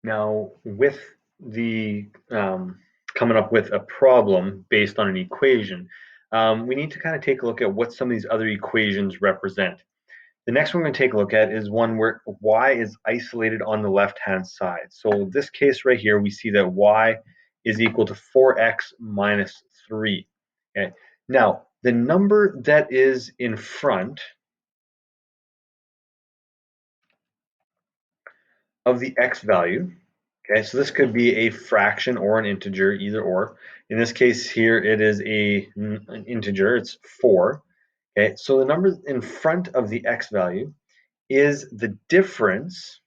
Now, with the coming up with a problem based on an equation, we need to kind of take a look at what some of these other equations represent. The next one we're going to take a look at is one where y is isolated on the left-hand side. So this case right here, we see that y is equal to 4x minus 3. Okay. Now, the number that is in front of the x value, okay, so this could be a fraction or an integer, either or. In this case here, it is an integer, it's 4. Okay, so the number in front of the x value is the difference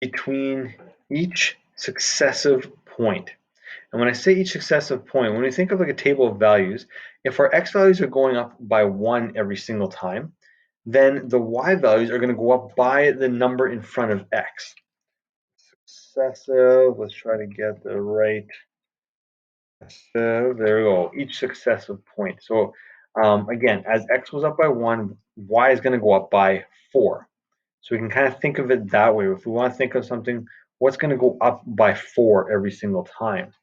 between each successive point. And when I say each successive point, when we think of like a table of values, if our x values are going up by 1 every single time, then the y values are going to go up by the number in front of x. Successive, let's try to get the right, there we go, each successive point. So again, as x goes up by 1, y is going to go up by 4. So we can kind of think of it that way. If we want to think of something, what's going to go up by 4 every single time?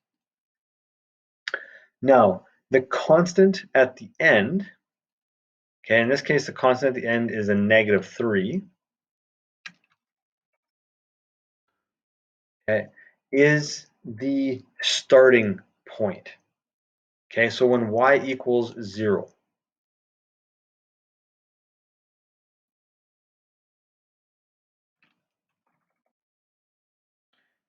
Now, the constant at the end, okay, in this case, the constant at the end is a negative 3, okay, is the starting point. Okay, so when y equals 0.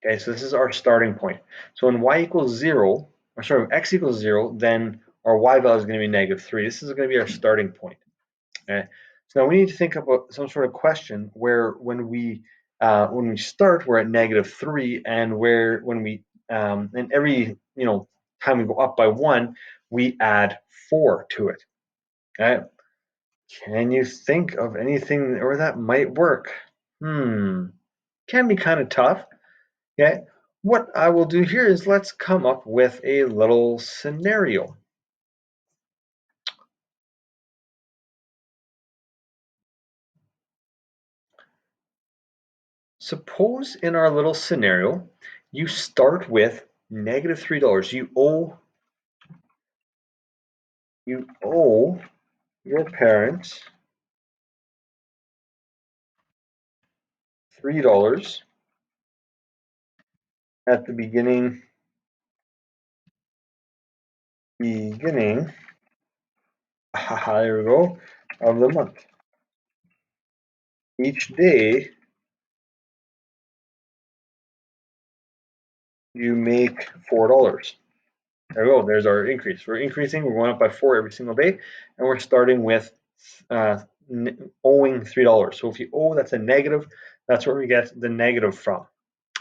Okay, so this is our starting point. So when y equals 0, or sorry, when x equals 0, then our y value is going to be negative 3. This is going to be our starting point. Okay, so now we need to think about some sort of question where when we start, we're at negative 3, and and every time we go up by 1, we add 4 to it. Okay, can you think of anything where that might work? Can be kind of tough. Okay, what I will do here is let's come up with a little scenario. Suppose in our little scenario, you start with negative $3. You owe your parents $3 at the beginning there we go, of the month. Each day you make $4. There we go, there's our increase. We're increasing, we're going up by 4 every single day, and we're starting with owing $3. So if you owe, that's a negative, that's where we get the negative from.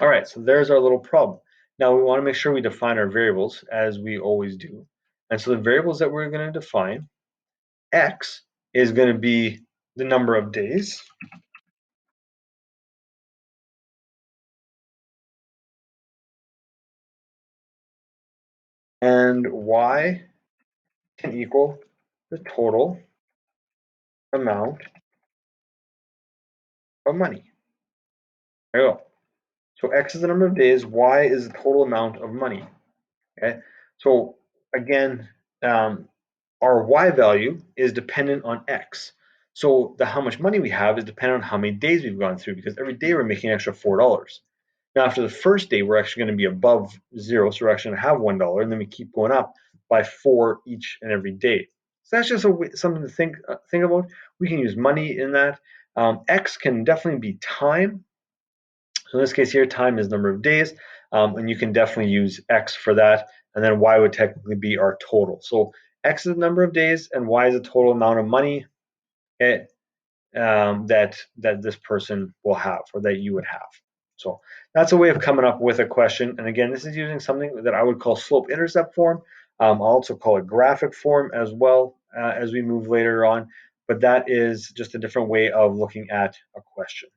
All right, so there's our little problem. Now we want to make sure we define our variables as we always do. And so the variables that we're going to define, x is going to be the number of days. And y can equal the total amount of money. There you go. So x is the number of days, y is the total amount of money. Okay. So again, our y value is dependent on x. So how much money we have is dependent on how many days we've gone through, because every day we're making an extra $4. Now after the first day, we're actually going to be above 0, so we're actually going to have $1, and then we keep going up by 4 each and every day. So that's just something to think about. We can use money in that. X can definitely be time. So in this case here, time is number of days, and you can definitely use x for that, and then y would technically be our total. So x is the number of days, and y is the total amount of money that this person will have, or that you would have. So that's a way of coming up with a question. And again, this is using something that I would call slope-intercept form. I'll also call it graphic form as well as we move later on. But that is just a different way of looking at a question.